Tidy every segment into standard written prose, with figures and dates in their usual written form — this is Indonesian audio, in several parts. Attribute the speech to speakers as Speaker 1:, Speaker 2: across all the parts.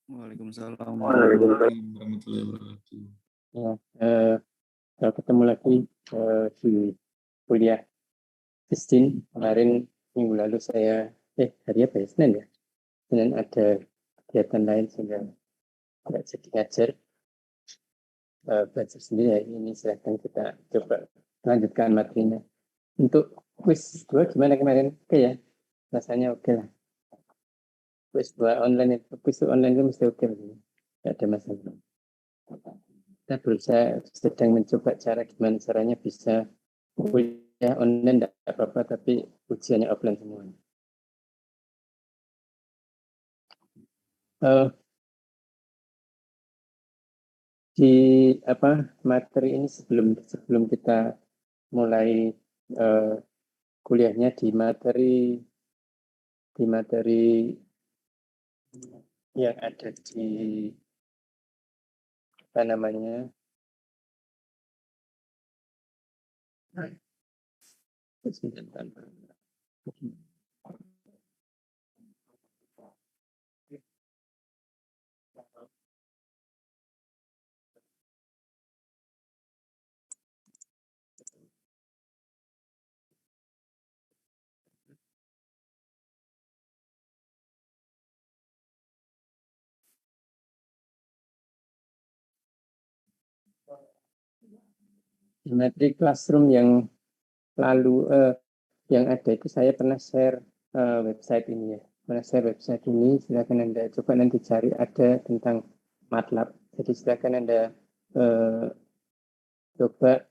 Speaker 1: Waalaikumsalam
Speaker 2: warahmatullahi wabarakatuh.
Speaker 3: Ya, ketemu lagi di kuliah sisdin. Kemarin minggu lalu saya hari apa ya, Senin ya, Senin ada kegiatan lain sehingga nggak jadi ngajar, belajar sendiri ya. Ini silahkan kita coba lanjutkan materinya. Untuk quiz 2 gimana kemarin? Oke ya, rasanya oke lah. Quiz 2 online itu mesti oke, nggak ada masalah. Kita berusaha sedang mencoba gimana caranya bisa kuliah online, tidak apa-apa, tapi ujiannya offline semua. Di materi ini sebelum kita mulai kuliahnya di materi yang ada di materi classroom yang lalu yang ada itu saya pernah share website ini ya. Silakan Anda coba nanti cari, ada tentang MATLAB. Jadi silakan Anda coba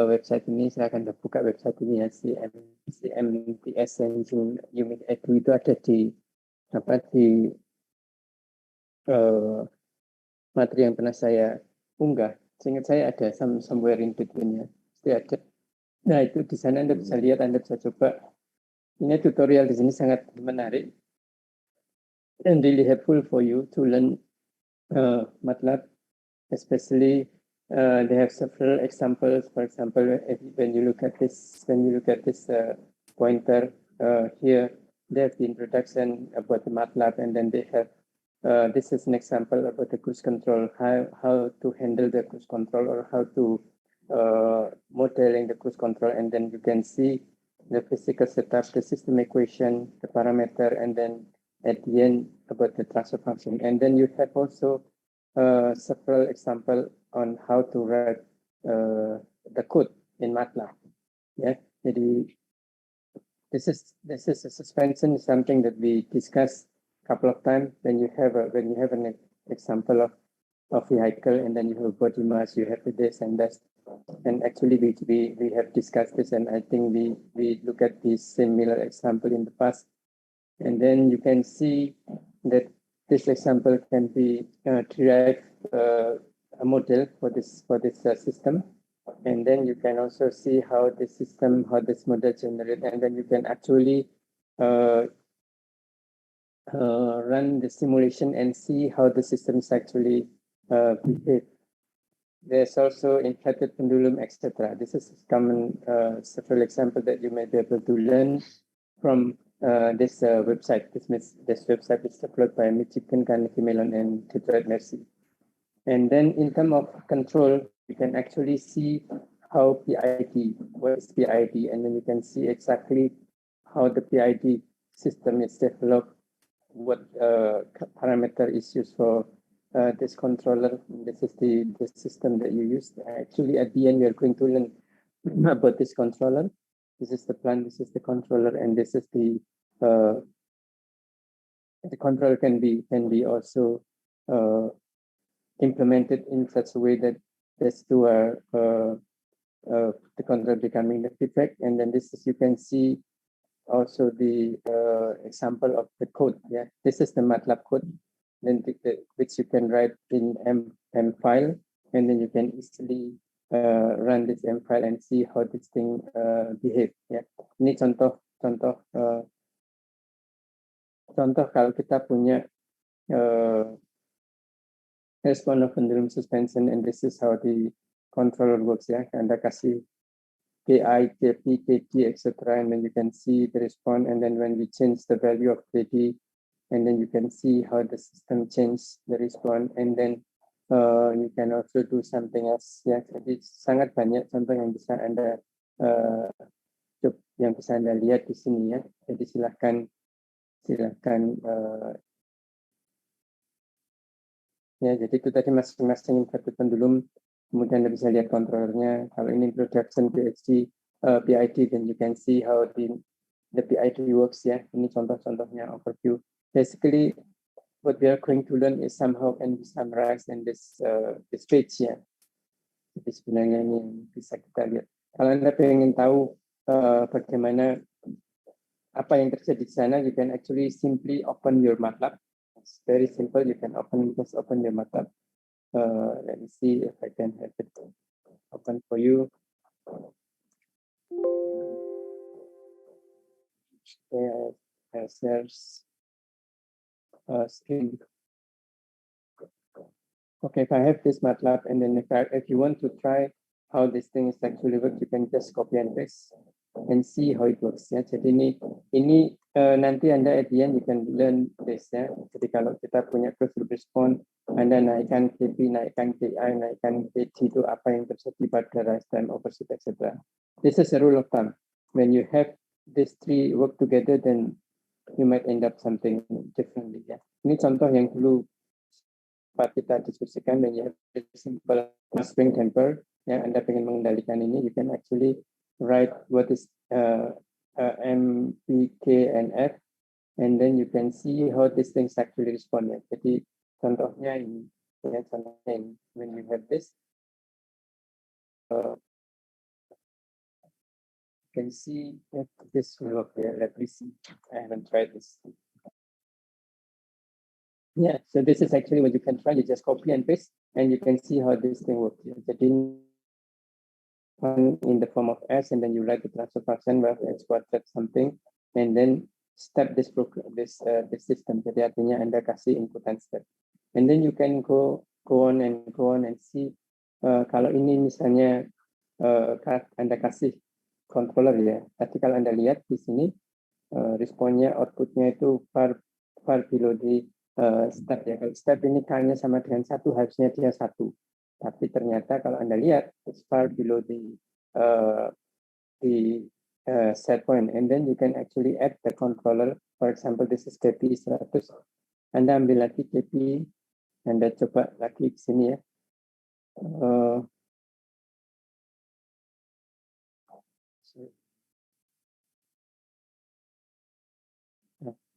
Speaker 3: website ini, silakan Anda buka website ini ya, CMTS Engine Unit Edu, itu ada di materi yang pernah saya unggah. Seingat saya ada somewhere in between ya. Ada. Nah, itu di sana Anda bisa lihat, Anda bisa coba. Ini tutorial di sini sangat menarik and really helpful for you to learn MATLAB, especially they have several examples. For example, when you look at this pointer here, they have the introduction about the MATLAB, and then they have this is an example about the cruise control, how to handle the cruise control, or how to modeling the cruise control, and then you can see the physical setup, the system equation, the parameter, and then at the end about the transfer function. And then you have also several example on how to write the code in MATLAB. Yeah, this is a suspension, something that we discussed a couple of times. When you have an example of vehicle, and then you have body mass, you have this and that. And actually, we have discussed this, and I think we look at this similar example in the past. And then you can see that this example can be derived a model for this system. And then you can also see how this model generates, and then you can actually run the simulation and see how the systems actually behave. There's also inflated pendulum, etc. This is common several examples that you may be able to learn from this website. This website is developed by Michigan Carnegie Mellon and Detroit Mercy. And then in terms of control, you can actually see how what is PID, and then you can see exactly how the PID system is developed, what parameter is used for this controller. This is the system that you use. Actually, at the end, we are going to learn about this controller. This is the plan, this is the controller, and this is the controller can be also implemented in such a way that there's to the controller becoming the feedback. And then this is, you can see also the example of the code. Yeah, this is the MATLAB code, then which you can write in M file, and then you can easily run this M file and see how this thing behave. Ya, ini contoh kalau kita punya response of pendulum suspension, and this is how the controller works. Ya, Anda kasih KI, KP, KD, etc., and then you can see the response. And then when we change the value of KD, and then you can see how the system change the response, and then you can also do something else. Ya, jadi sangat banyak contoh yang bisa Anda lihat di sini ya. Jadi silahkan ya, jadi itu tadi masing-masing inverted pendulum. Kemudian Anda bisa lihat kontrolernya. Kalau ini introduction PID, then you can see how the PID works ya. Ini contoh-contohnya overview. Basically, what we are going to learn is somehow can be summarized in this page ya. Jadi sebenarnya ini yang bisa kita lihat. Kalau Anda pengen tahu bagaimana apa yang terjadi di sana, you can actually simply open your MATLAB. It's very simple. You can just open your MATLAB. Let me see if I can have it open for you. There's screen. Okay, if I have this MATLAB, and then if you want to try how this thing is actually works, you can just copy and paste and see how it works ya. Jadi ini nanti Anda at the end you can learn this ya. Jadi kalau kita punya closed loop response, Anda naikkan KP, naikkan KI, naikkan KT, itu apa yang terjadi pada rise time, overshoot, etc. This is a rule of thumb. When you have these three work together, then you might end up something differently ya. Ini contoh yang dulu kita diskusikan, when you have a simple spring temper yang Anda pengen mengendalikan ini, you can actually write what is M, P, K, and F, and then you can see how these things actually respond. Ya. Jadi contohnya ini, ya, contohnya ini. When you have this, you can see if this will work. Yeah, let me see. I haven't tried this. Yeah, so this is actually what you can try. You just copy and paste, and you can see how this thing works. Yeah. Jadi in the form of S, and then you write the transfer function where X quadrat something, and then step this program, this system. Jadi artinya Anda kasih input and step, and then you can go on and see. Kalau ini misalnya Anda kasih controller ya, tapi kalau Anda lihat di sini responnya, outputnya itu far below the step ya. Kalau step ini K-nya sama dengan 1, harusnya dia 1. Tapi ternyata kalau Anda lihat, it's far below the set point, and then you can actually add the controller. For example, this is KP 100. Anda ambil lagi KP, Anda coba lagi di sini ya.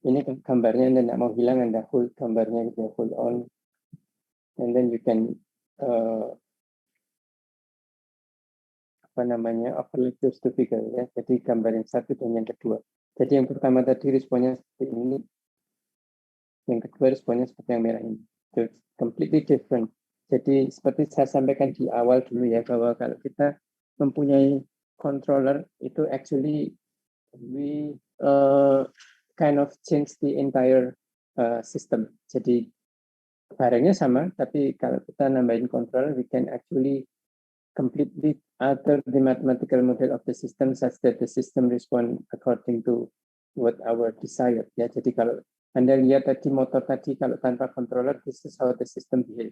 Speaker 3: Ini gambarnya Anda tidak mau hilang, Anda hold gambarnya gitu, hold on, and then you can overlay those two figure ya. Jadi gambar yang satu dan yang kedua. Jadi yang pertama tadi responnya seperti ini, yang kedua responnya seperti yang merah ini. So, it's completely different. Jadi seperti saya sampaikan di awal dulu ya, bahwa kalau kita mempunyai controller itu actually we kind of change the entire system. Jadi barangnya sama, tapi kalau kita nambahin controller, we can actually completely alter the mathematical model of the system such that the system respond according to what our desire. Ya, jadi kalau Anda lihat tadi motor tadi, kalau tanpa controller, this is how the system behave.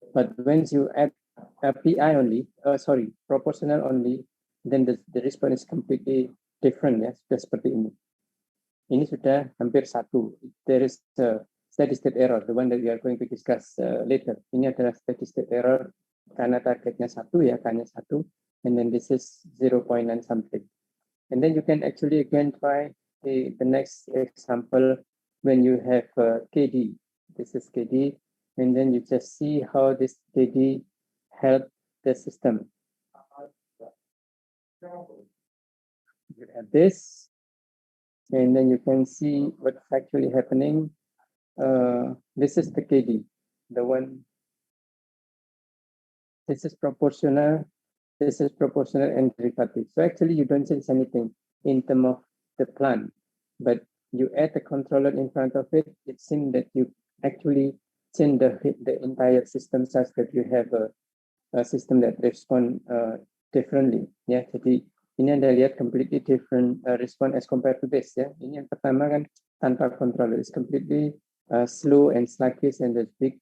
Speaker 3: But when you add a PI only, proportional only, then the response is completely different ya, sudah seperti ini. Ini sudah hampir 1. There is a steady state error, the one that we are going to discuss later. Ini adalah steady state error karena targetnya 1 ya, K-nya 1, and then this is 0.9 something. And then you can actually again try the next example when you have KD. This is KD, and then you just see how this KD help the system. You have this, and then you can see what's actually happening. This is the KD, the one. This is proportional and derivative. So actually you don't change anything in terms of the plan, but you add a controller in front of it. It seems that you actually change the entire system such that you have a system that respond differently. Ya, jadi ini Anda lihat completely different response as compared to this ya. Ini yang pertama kan tanpa controller. It's completely slow and sluggish, and there's big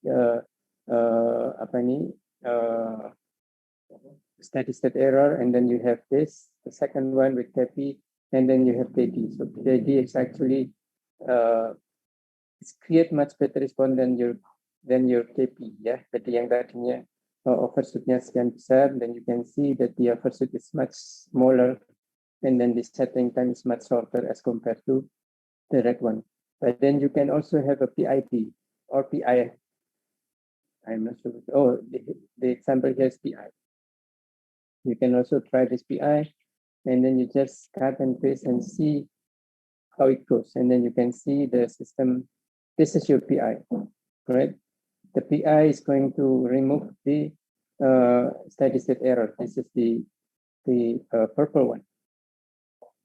Speaker 3: steady state error. And then you have this, the second one with KP, and then you have KD. So KD is actually it's create much better response than your KP. Yeah, jadi yang tadinya overshootnya sekian besar, then you can see that the overshoot is much smaller, and then the settling time is much shorter as compared to the red one. But then you can also have a PID or PI. I'm not sure. Oh, the example here is PI. You can also try this PI, and then you just cut and paste and see how it goes. And then you can see the system. This is your PI, right? The PI is going to remove the steady state error. This is the purple one.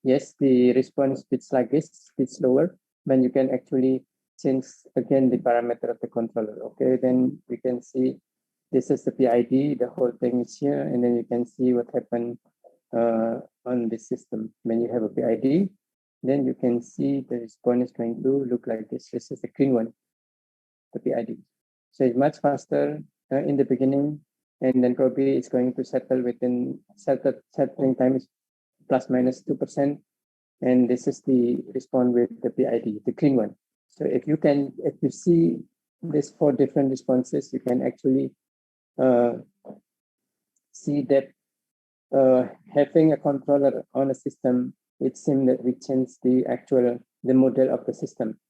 Speaker 3: Yes, the response is a bit sluggish, a bit slower, but you can actually change again the parameter of the controller. Okay, then we can see this is the PID, the whole thing is here, and then you can see what happened on the system. When you have a PID, then you can see the response is going to look like this. This is the green one, the PID. So it's much faster in the beginning, and then probably it's going to settle within settling time is plus minus 2%. And this is the response with the PID, the green one. So if you see these 4 different responses, you can actually see that having a controller on a system, it seems that we change the model of the system.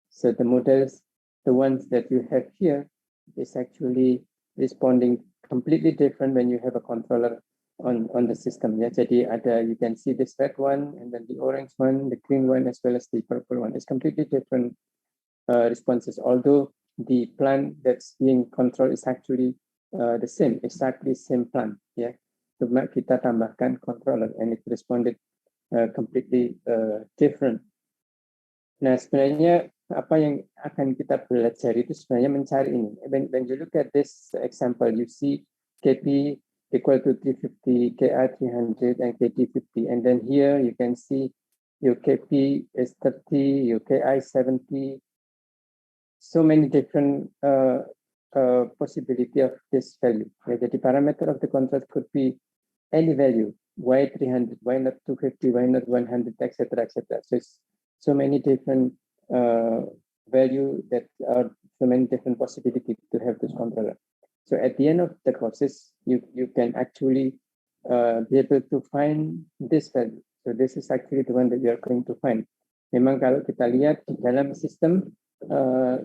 Speaker 3: So the models, the ones that you have here, is actually responding completely different when you have a controller on the system. Yeah, jadi you can see this red one, and then the orange one, the green one, as well as the purple one. It's completely different responses, although the plant that's being controlled is actually the same, exactly same plant. Yeah, cuma kita tambahkan controller, and it responded completely different. Nah, sebenarnya apa yang akan kita belajar itu sebenarnya mencari ini. When you look at this example, you see KP equal to 350, KI 300, and KD 50. And then here you can see your KP is 30, your KI 70. So many different possibility of this value. The parameter of the contract could be any value. Why 300? Why not 250? Why not 100? Etc. Etc. So it's so many different value that are so many different possibilities to have this controller. So at the end of the process, you can actually be able to find this value. So this is actually the one that we are going to find. Memang kalau kita lihat di dalam sistem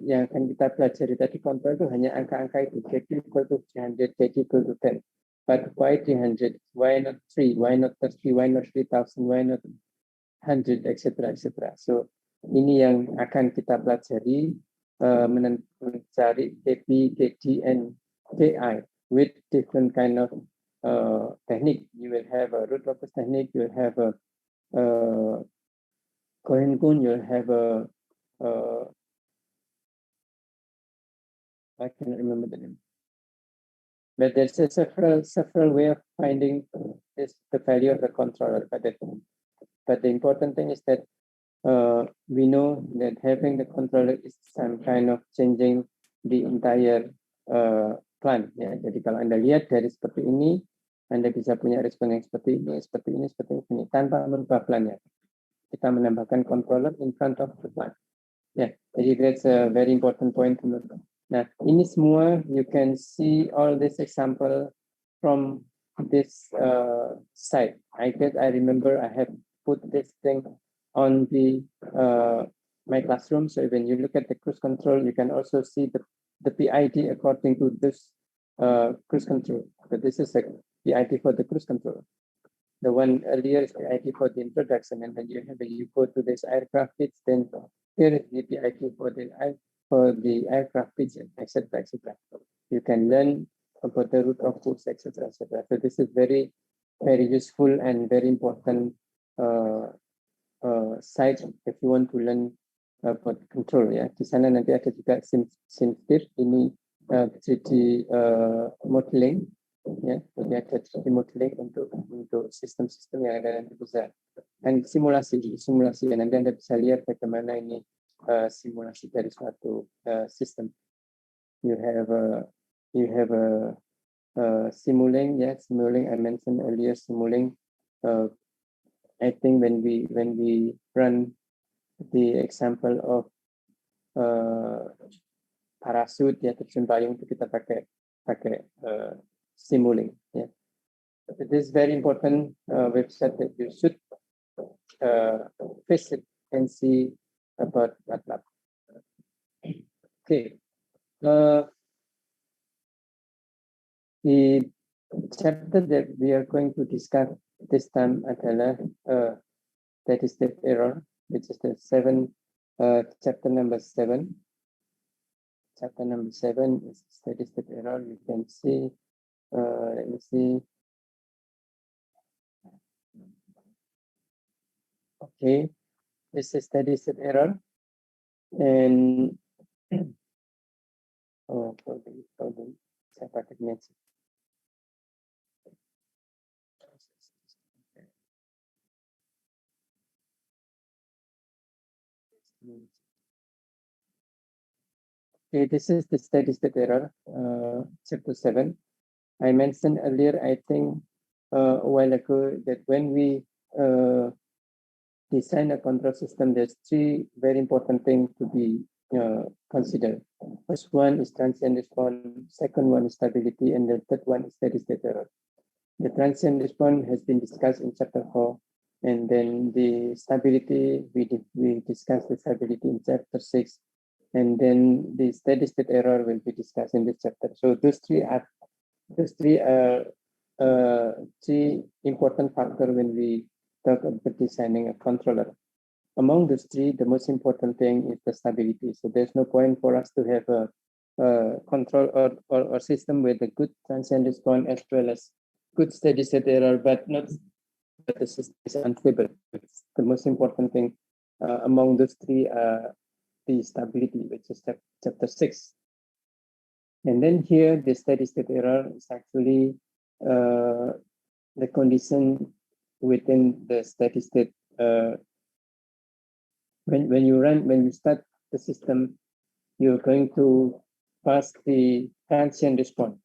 Speaker 3: yang akan kita pelajari tadi, kontrol itu hanya angka-angka itu, KP equal to 300, KD equal to 10. But why 300? Why not 3? Why not 30? Why not 3,000? Why not 100, etc., etc. So ini yang akan kita pelajari, mencari KP, KD, and KI with different kind of technique. You will have a root locus technique. You will have a Kohen-kun. You will have a I cannot remember the name. But there's a several way of finding the value of the controller. But the important thing is that we know that having the controller is some kind of changing the entire plan. Ya, jadi kalau Anda lihat dari seperti ini, Anda bisa punya respon yang seperti ini, seperti ini, seperti ini, tanpa merubah plannya. Kita menambahkan controller in front of the plan. Ya, jadi that's a very important point to note. Nah, ini semua you can see all this example from this site. I remember I have put this thing on the my classroom. So when you look at the cruise control, you can also see the PID according to this cruise control. So this is a PID for the cruise control. The one earlier is PID for the introduction, and then when you go to this aircraft pitch, then here is the PID for the aircraft pitch, etc., etc. You can learn about the root of course, etc., etc. So this is very, very useful and very important site if you want to learn about control. Ya, di sana nanti ada juga SIMSTIR, ini 3D modeling. ya, projected remotely untuk sistem-sistem yang ada nanti bisa. Dan simulasi dan nanti Anda bisa lihat bagaimana ini simulasi dari suatu sistem. You have a Simulating, I mentioned earlier, Simulating. I think when we run the example of parachute, ya, terjun payung, itu kita pakai Simulating, ya. It is very important website that you should visit and see about MATLAB. Okay. The chapter that we are going to discuss this time adalah steady-state error, which is the chapter number 7. Chapter number 7 is steady-state error. You can see, let me see. Okay, this is steady-state error, and saya pakai dimensi. Okay, this is the steady-state error, chapter 7. I mentioned earlier, I think a while ago, that when we design a control system, there's 3 very important things to be considered. First one is transient response, second one is stability, and the third one is steady-state error. The transient response has been discussed in chapter 4, and then the stability, we discussed the stability in chapter 6, and then the steady-state error will be discussed in this chapter. So those three are 3 important factors when we talk about designing a controller. Among those 3, the most important thing is the stability. So there's no point for us to have a control or system with a good transient response as well as good steady-state error, but the system is unstable. It's the most important thing among those 3 the stability, which is chapter 6. And then here, the steady-state error is actually the condition within the steady-state. When you start the system, you're going to pass the transient response,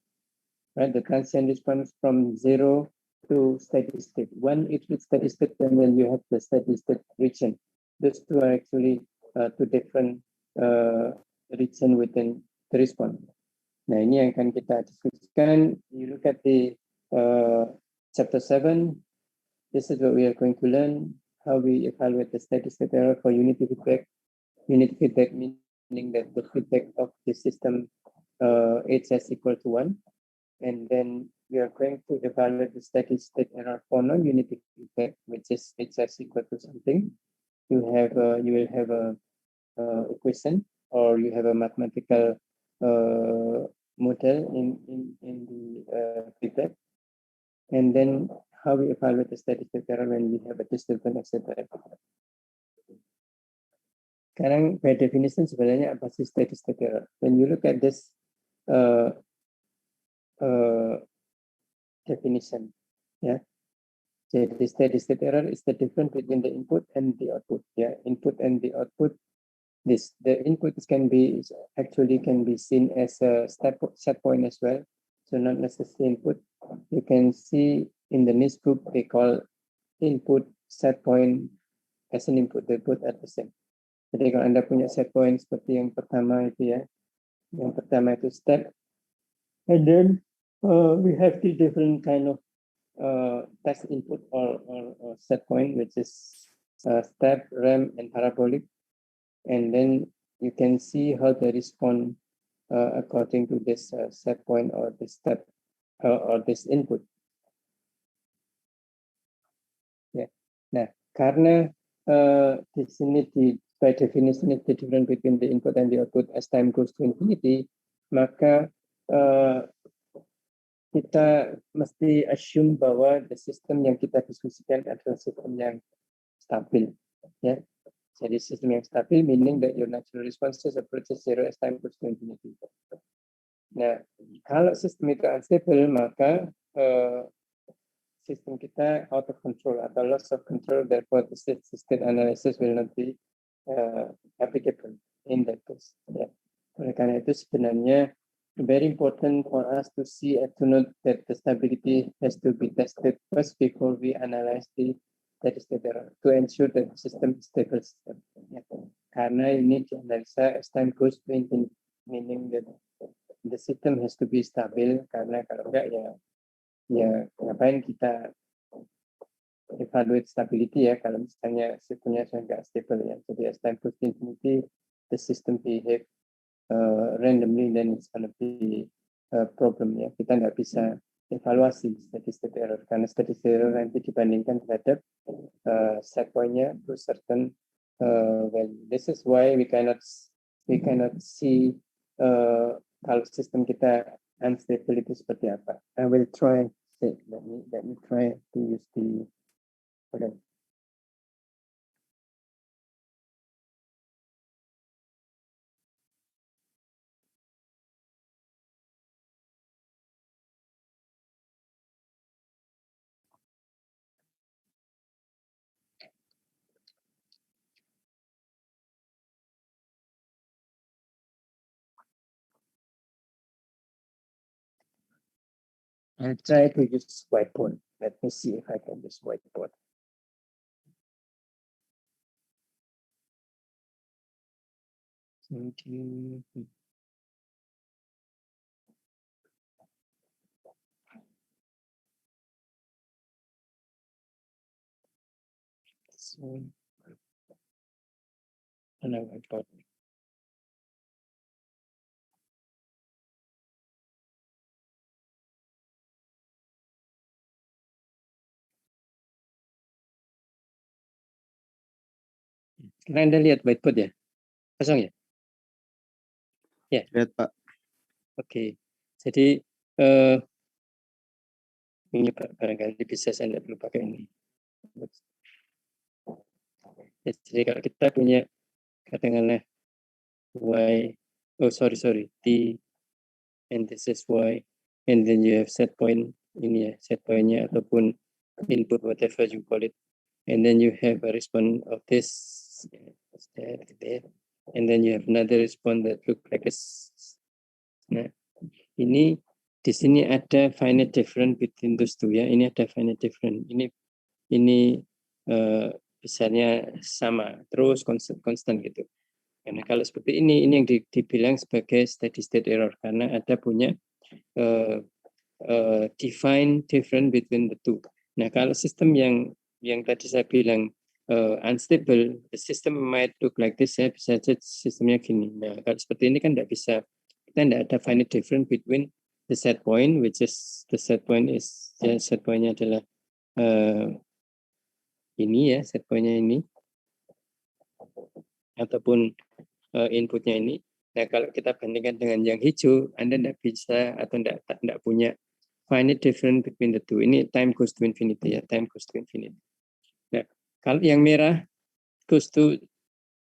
Speaker 3: right? The transient response from 0 to steady-state. When it reaches steady-state, then you have the steady-state region. Those 2 are actually 2 different region within the response. Nah, ini yang akan kita diskusikan. You look at the chapter 7. This is what we are going to learn, how we evaluate the steady-state error for unity feedback. Unity feedback meaning that the feedback of the system HS equal to 1. And then we are going to evaluate the steady-state error for non-unity feedback, which is HS equal to something. You will have a equation, or you have a mathematical model in the feedback, and then how we evaluate the steady-state error when we have a disturbance, etc. Sekarang by definition sebenarnya apa sih steady-state error? When you look at this definition, ya. Jadi steady-state error is the difference between the input and the output. Yeah, input and the output. The input can be seen as a set point as well. So not necessarily input. You can see in the niche group they call input set point as an input. They both are the same. Jadi kalau Anda punya set point seperti yang pertama itu ya, yang pertama itu step, and then we have 3 different kind of test input or set point, which is step, ramp, and parabolic. And then you can see how they respond according to this set point or this step or this input. Yeah. Nah, karena di sini by definition is the difference between the input and the output as time goes to infinity, maka kita mesti assume bahwa the system yang kita diskusikan adalah sistem yang stabil, ya. Jadi sistem yang stabil meaning that your natural responses approaches 0 as time goes to infinity. Nah, kalau sistem itu unstable, maka sistem kita out of control atau loss of control, therefore the state analysis will not be applicable in that case. Ya. Oleh karena itu sebenarnya very important for us to see and to note that the stability has to be tested first before we analyze the steady state error to ensure that the system is stable system. Ya. Karena ini dianalisa as time goes to infinity, meaning that the system has to be stabil, karena kalau enggak ya ngapain kita evaluate stability ya kalau misalnya sistemnya sudah nggak stable ya. Jadi as time goes to infinity, the system behave randomly, then it's gonna be a problem ya. Kita nggak bisa evaluasi steady state error karena steady state error nanti dibandingkan terhadap set point-nya to certain value. This is why we cannot see kalau sistem kita unstable itu seperti apa. I will try. Let me try to use the. Okay. I'll try to use whiteboard. Let me see if I can use whiteboard. Thank you. So, mana whiteboard? Sekarang Anda lihat whiteboard ya? Kosong ya? Ya.
Speaker 2: Lihat Pak.
Speaker 3: Oke. Jadi ini barangkali bisa saya tidak perlu pakai ini. Ya, jadi kalau kita punya katakanlah y, oh sorry, t, and this is y, and then you have set point ini ya, set pointnya ataupun input whatever you call it, and then you have a response of this, and then you have another response that look like a. Nah, ini di sini ada finite difference between those two ya. Ini ada finite difference. Ini besarnya sama, terus konstan gitu. Karena kalau seperti ini yang dibilang sebagai steady state error karena ada punya define difference between the two. Nah, kalau sistem yang tadi saya bilang unstable, the system might look like this ya, bisa saja sistemnya gini. Nah, kalau seperti ini kan tidak bisa, kita tidak ada finite difference between the set point, which is the set point is ya, set pointnya adalah ini ya, set pointnya ini ataupun inputnya ini. Nah, kalau kita bandingkan dengan yang hijau, Anda tidak bisa atau tidak punya finite difference between the two. Ini time goes to infinity ya, time goes to infinity. Nah, kalau yang merah goes to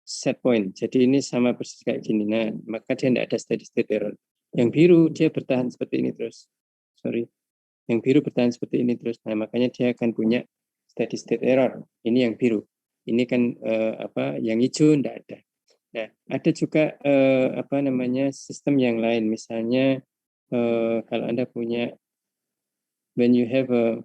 Speaker 3: set point. Jadi ini sama persis kayak gini. Nah, maka dia tidak ada steady state error. Yang biru dia bertahan seperti ini terus. Yang biru bertahan seperti ini terus. Nah, makanya dia akan punya steady state error. Ini yang biru. Ini kan yang hijau tidak ada. Nah, ada juga sistem yang lain. Misalnya kalau Anda punya when you have a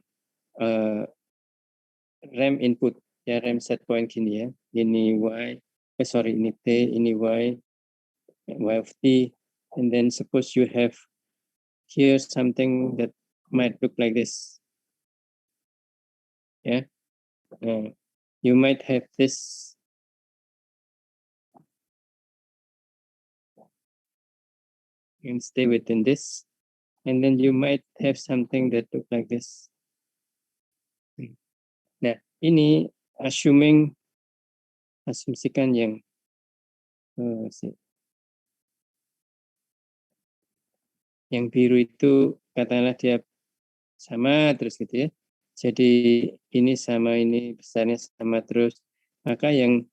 Speaker 3: RAM input ya, RAM set point gini ya. Ini y, ini t, ini y of t, and then suppose you have here something that might look like this. Yeah. You might have this and stay within this, and then you might have something that look like this. Nah, ini asumsikan yang biru itu katakanlah dia sama terus gitu ya. Jadi ini sama ini besarnya sama terus. Maka yang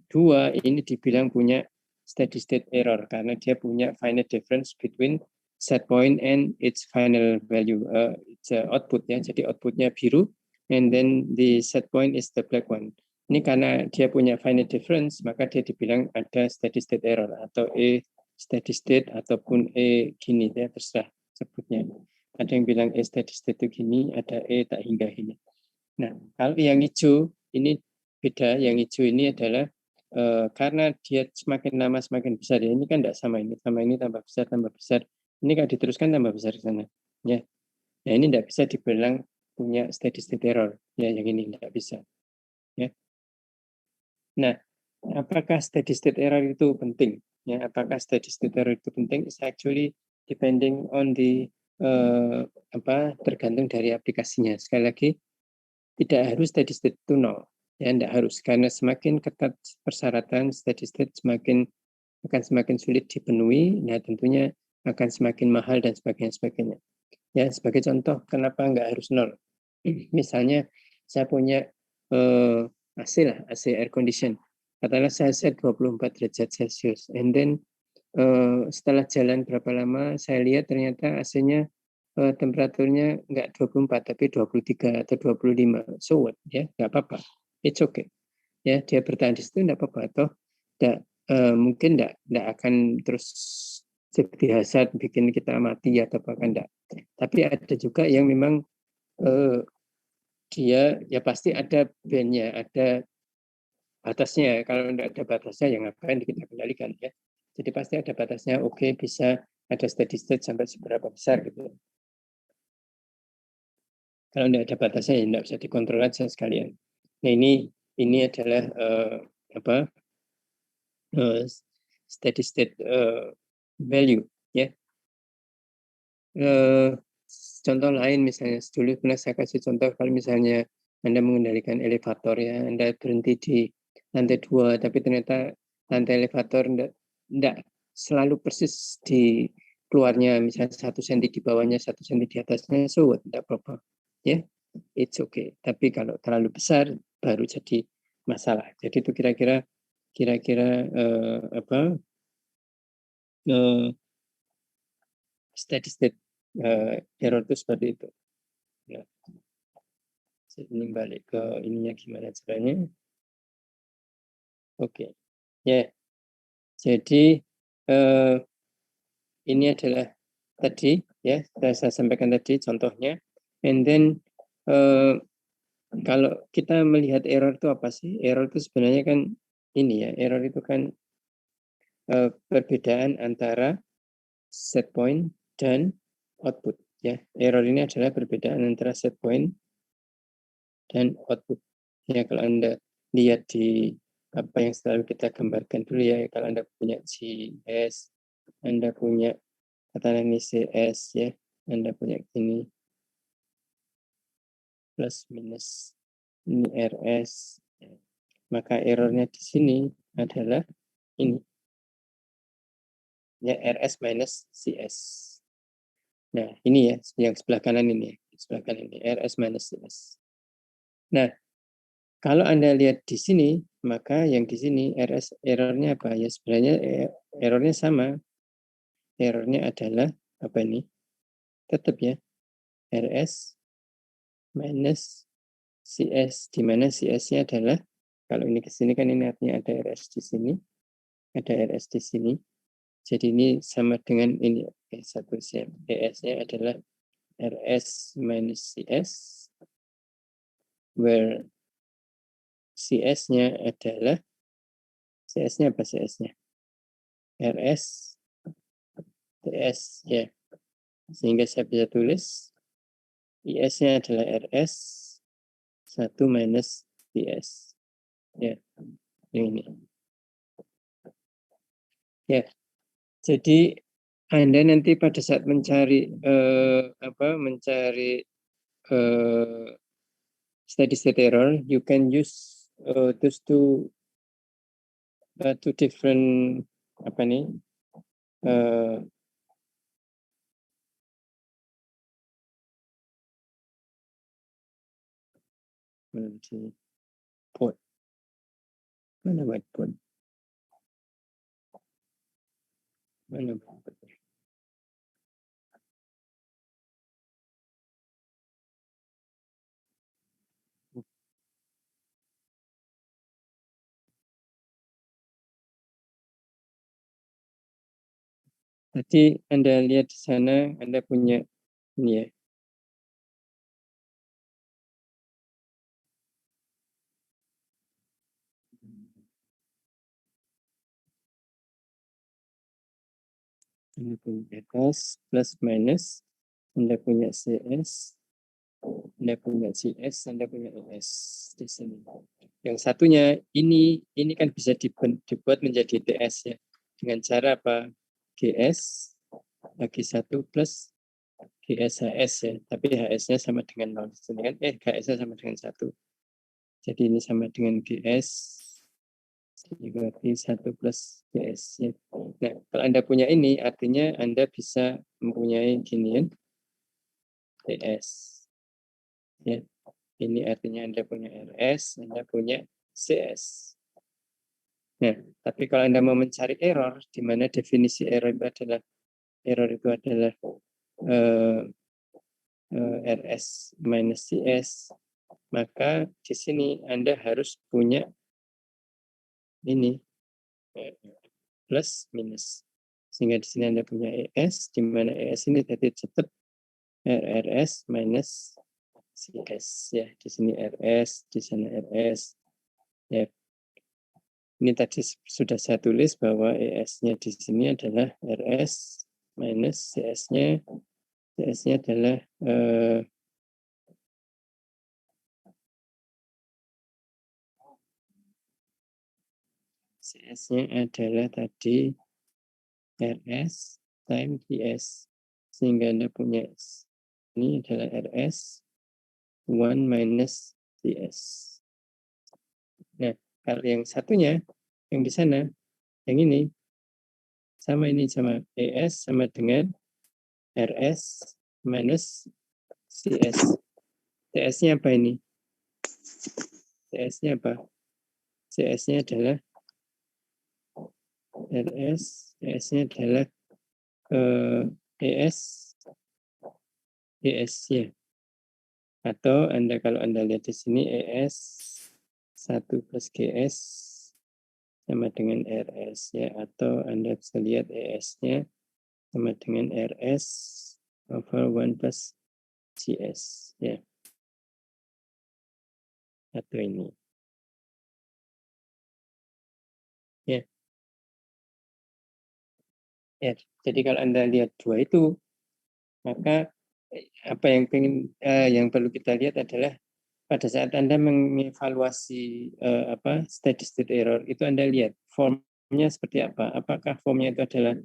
Speaker 3: dua ini dibilang punya steady state error karena dia punya finite difference between set point and its final value. It's output ya, jadi outputnya biru, and then the set point is the black one. Ini karena dia punya finite difference, maka dia dibilang ada steady state error atau E steady state ataupun E gini ya, terserah sebutnya. Ada yang bilang E steady state itu gini, ada E tak hingga gini. Nah, kalau yang hijau ini beda. Yang hijau ini adalah karena dia semakin lama semakin besar ya. Ini kan tidak sama ini tambah besar tambah besar. Ini kalau diteruskan tambah besar ke sana. Ya, nah ini tidak bisa dibilang punya steady state error. Ya, yang ini tidak bisa. Ya. Nah, apakah steady state error itu penting? Ya, apakah steady state error itu penting? It's actually depending on the tergantung dari aplikasinya. Sekali lagi, tidak harus steady state itu nol. Ya, tidak harus karena semakin ketat persyaratan steady state akan semakin sulit dipenuhi. Nah, tentunya akan semakin mahal dan sebagainya. Ya, sebagai contoh, kenapa nggak harus nol? Misalnya saya punya AC lah, AC air condition. Katakanlah saya set 24 derajat Celcius. And then setelah jalan berapa lama, saya lihat ternyata AC-nya temperaturnya nggak 24, tapi 23 atau 25. So what? Ya, nggak apa-apa. It's okay. Ya, dia bertahan di situ nggak apa-apa. Atau mungkin nggak akan terus jadi hazard bikin kita mati atau bahkan enggak. Tapi ada juga yang memang dia ya pasti ada bandnya, ada batasnya. Kalau tidak ada batasnya, ya ngapain kita kendalikan ya. Jadi pasti ada batasnya. Oke, bisa ada steady state sampai seberapa besar gitu. Kalau tidak ada batasnya, ya tidak bisa dikontrol aja sekalian. Nah ini adalah steady state value ya. Contoh lain misalnya dulu pernah saya kasih contoh kalau misalnya Anda mengendalikan elevator ya, Anda berhenti di lantai 2 tapi ternyata lantai elevator enggak selalu persis di keluarnya, misalnya 1 senti di bawahnya, 1 senti di atasnya, so what, enggak apa-apa ya, it's okay. Tapi kalau terlalu besar baru jadi masalah. Jadi itu kira-kira steady state error itu seperti itu. Nah, saya ingin balik ke ininya gimana caranya. Oke, ya. Jadi ini adalah tadi ya saya sampaikan tadi contohnya. And then kalau kita melihat error itu apa sih? Error itu sebenarnya kan ini ya. Error itu kan perbedaan antara set point dan output ya. Error ini adalah perbedaan antara set point dan output. Ya, kalau Anda lihat di apa yang selalu kita gambarkan dulu ya, kalau Anda punya CS, Anda punya katakanlah ini CS ya, Anda punya ini plus minus ini RS, maka errornya di sini adalah ini ya, RS minus CS. Nah ini ya yang sebelah kanan ini, sebelah kanan ini RS minus CS. Nah kalau Anda lihat di sini, maka yang di sini RS errornya apa? Ya sebenarnya errornya sama. Errornya adalah apa ini? Tetap ya, RS minus CS, di mana CS-nya adalah, kalau ini ke sini kan ini artinya ada RS di sini, ada RS di sini. Jadi ini sama dengan ini, satu ES-nya adalah RS minus CS, where CS-nya adalah, CS-nya apa CS-nya? RS TS ya. Sehingga saya bisa tulis IS-nya adalah RS 1 minus TS. Ya, ini. Ya, jadi Anda nanti pada saat mencari steady state error, you can use those two different whiteboard. Mana whiteboard? Mana? Jadi Anda lihat di sana, Anda punya ini ya. Anda punya S plus minus, Anda punya CS, Anda punya CS, Anda punya ES di sini. Yang satunya ini kan bisa dibuat menjadi TS ya. Dengan cara apa? GS bagi 1 plus GSHS ya. Tapi HS-nya sama dengan 0. Sini kan GS-nya sama dengan 1. Jadi ini sama dengan GS dibagi 1 plus GS ya. Nah, kalau Anda punya ini artinya Anda bisa mempunyai ginian TS. Ya. Ini artinya Anda punya RS, Anda punya CS. Nah, tapi kalau Anda mau mencari error, di mana definisi error itu adalah RS minus CS, maka di sini Anda harus punya ini plus minus. Sehingga di sini Anda punya ES, di mana ES ini tadi tetap RRS minus CS ya. Di sini RS, di sana RS. Ya. Ini tadi sudah saya tulis bahwa ES-nya di sini adalah RS minus CS-nya. CS-nya adalah CS-nya adalah tadi RS times CS. Sehingga Anda punya ini adalah RS 1 minus CS. Nah, kalau yang satunya, yang di sana, yang ini sama ES sama dengan RS minus CS. CS-nya apa ini? CS-nya apa? CS-nya adalah RS, CS-nya adalah ES, ES ya. Atau kalau Anda lihat di sini ES 1 plus GS sama dengan RS ya. Atau Anda bisa lihat ES-nya sama dengan RS over 1 plus GS ya. Atau ini. Ya. Ya, jadi kalau Anda lihat dua itu, maka apa yang perlu kita lihat adalah pada saat Anda mengevaluasi steady state error itu Anda lihat formnya seperti apa. Apakah formnya itu adalah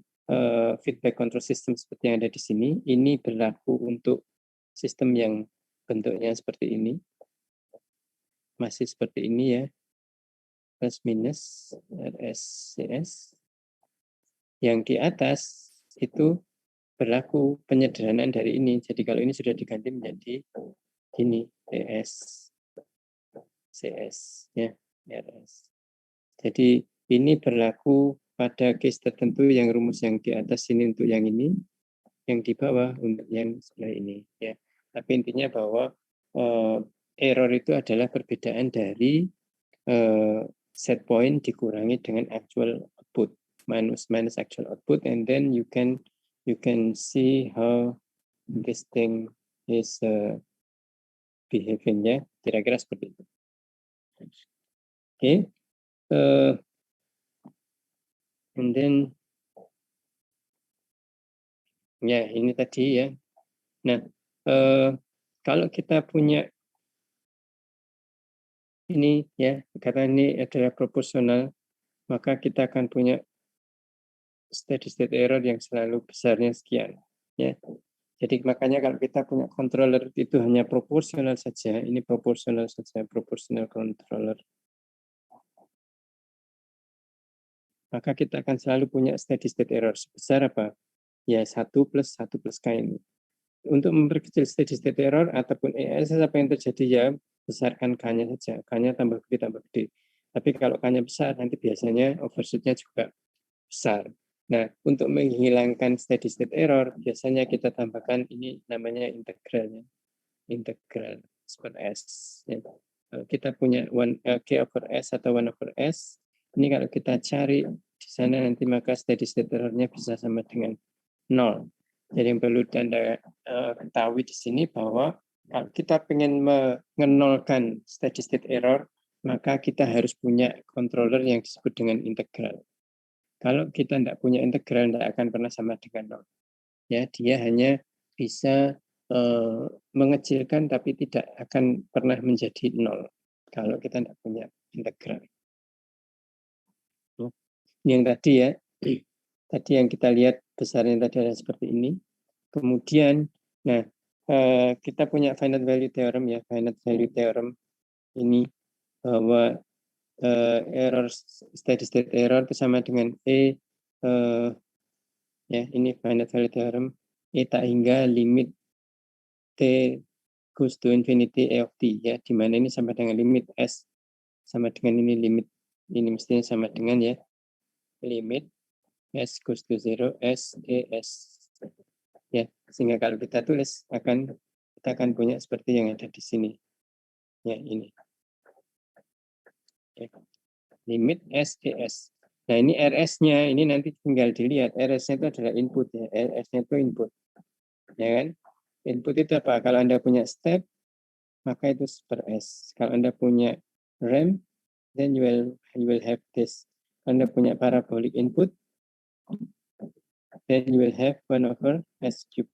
Speaker 3: feedback control system seperti yang ada di sini? Ini berlaku untuk sistem yang bentuknya seperti ini, masih seperti ini ya, plus minus RSCS. Yang di atas itu berlaku penyederhanaan dari ini. Jadi kalau ini sudah diganti menjadi ini ES, CS ya, RS. Jadi ini berlaku pada case tertentu yang rumus yang di atas ini untuk yang ini, yang di bawah untuk yang sebelah ini ya. Tapi intinya bahwa error itu adalah perbedaan dari set point dikurangi dengan actual output minus actual output, and then you can see how this thing is behaving ya, kira-kira seperti itu. Okay. And then ya ini tadi ya. Nah, kalau kita punya ini ya, karena ini adalah proporsional, maka kita akan punya steady state error yang selalu besarnya sekian ya. Jadi makanya kalau kita punya controller itu hanya proporsional saja, ini proporsional saja, proporsional controller, maka kita akan selalu punya steady state error sebesar apa? Ya 1 plus K ini. Untuk memperkecil steady state error ataupun ES, apa yang terjadi ya, besarkan K-nya saja. K-nya tambah gede. Tapi kalau K-nya besar, nanti biasanya overshoot-nya juga besar. Nah, untuk menghilangkan steady state error, biasanya kita tambahkan ini namanya integralnya. Integral per S. Ya. Kalau kita punya K over S atau 1 over S, ini kalau kita cari di sana nanti maka steady state error-nya bisa sama dengan 0. Jadi yang perlu Anda ketahui di sini bahwa kalau kita ingin mengenolkan steady state error, maka kita harus punya controller yang disebut dengan integral. Kalau kita tidak punya integral, tidak akan pernah sama dengan 0. Ya, dia hanya bisa mengecilkan tapi tidak akan pernah menjadi 0 kalau kita tidak punya integral. Yang tadi ya, tadi yang kita lihat besarnya tadi adalah seperti ini. Kemudian, nah kita punya finite value theorem ya, finite value theorem ini bahwa error steady state error itu sama dengan ya ini finite value theorem tak hingga limit t goes to infinity e of t ya, di mana ini sama dengan limit s sama dengan ini mestinya sama dengan ya limit s goes to 0 s e s ya, sehingga kalau kita tulis kita akan punya seperti yang ada di sini ya, ini ya. Limit s e s. Nah, ini rs-nya ini nanti tinggal dilihat, rs-nya itu adalah input ya, rs-nya itu input ya kan. Input itu apa? Kalau Anda punya step maka itu per s. Kalau Anda punya ramp, then you will have this. Anda punya parabolic input, then you will have 1 over s cube.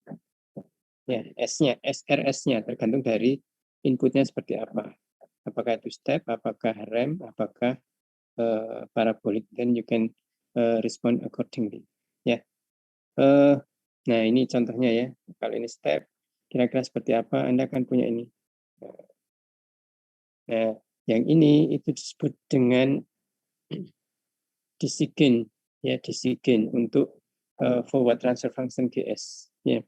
Speaker 3: Ya, s-nya, SRS-nya tergantung dari inputnya seperti apa. Apakah itu step, apakah ramp, apakah parabolic, then you can respond accordingly. Ya. Nah, ini contohnya ya. Kalau ini step, kira-kira seperti apa? Anda akan punya ini. Nah, yang ini itu disebut dengan sisdin ya, sisdin untuk forward transfer function GS ya,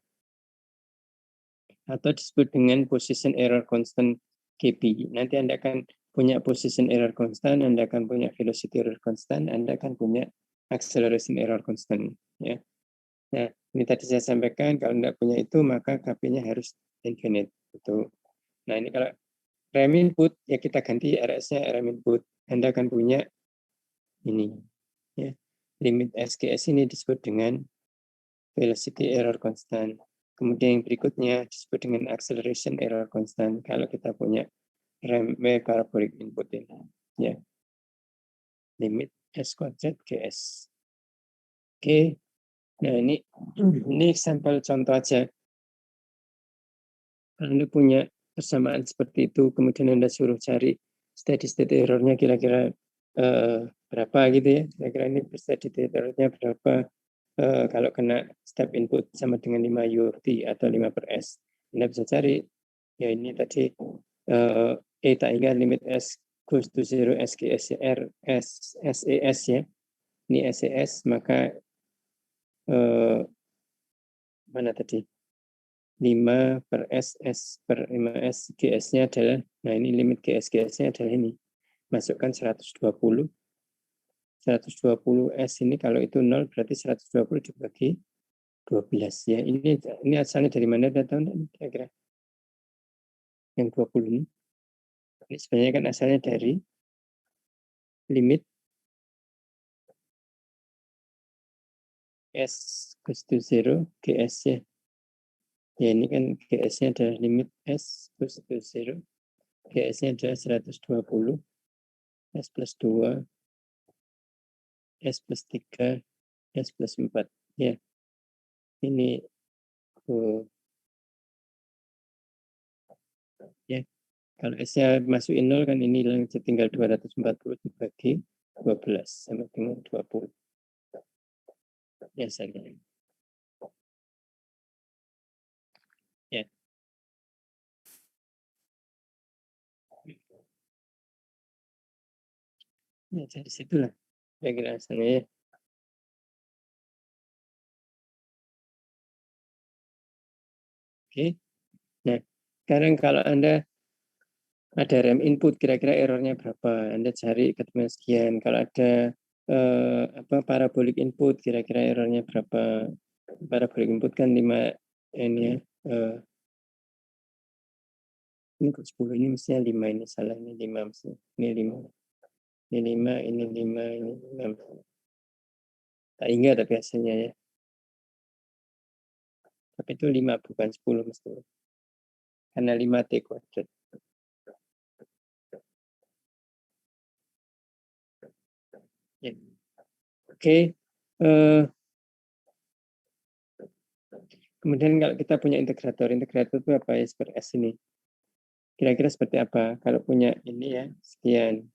Speaker 3: atau disebut dengan position error constant KP. Nanti Anda akan punya position error constant, Anda akan punya velocity error constant, Anda akan punya acceleration error constant ya. Nah, ini tadi saya sampaikan kalau Anda punya itu maka KP-nya harus infinite itu. Nah, ini kalau rem input ya kita ganti RS-nya rem input. Anda akan punya ini ya. Limit SGS ini disebut dengan velocity error constant. Kemudian yang berikutnya disebut dengan acceleration error constant kalau kita punya rem parabolic input ini ya. Limit S kuadrat GS. Oke. Nah, ini sampel contoh aja. Kalau Anda punya persamaan seperti itu, kemudian Anda suruh cari steady state error-nya kira-kira berapa gitu ya. Kira-kira ini steady state error-nya berapa kalau kena step input sama dengan 5 UT atau 5 per S. Anda bisa cari, ya ini tadi tak hingga limit S goes to 0 SGS R S SES ya. Ini SES, maka mana tadi? 5 per S, S per 5S, GS-nya adalah, nah ini limit GS-nya adalah ini. Masukkan 120 S ini kalau itu 0 berarti 120 dibagi 12 ya. Ini asalnya dari mana datang kira-kira? Yang 20 ini. Ini sebenarnya kan asalnya dari limit S goes to 0 GS ya. Ya ini kan GS-nya adalah limit S goes to 0. GS-nya adalah 120 S plus 2 S plus 3 S plus 4 ya. Ini ya. Kalau S-nya masukin 0 kan ini tinggal 240 dibagi 12 sama dengan 20. Biasanya. Ya. Ya, dari situlah. Kira-kira asalnya ya. Oke. Nah, sekarang kalau Anda ada rem input, kira-kira errornya berapa? Anda cari ketemu sekian. Kalau ada parabolic input, kira-kira errornya berapa. Parabolic input kan 5 ini ya. Ini kok 10, ini mestinya 5, ini salah, ini 5 mestinya. Ini 5. Ini 5, ini 5, ini 5. Tak ingat tapi hasilnya ya. Tapi itu 5 bukan 10 mestinya. Karena 5T kuadrat. Ya. Oke. Kemudian kalau kita punya integrator itu apa ya, seperti S ini. Kira-kira seperti apa? Kalau punya ini ya, sekian.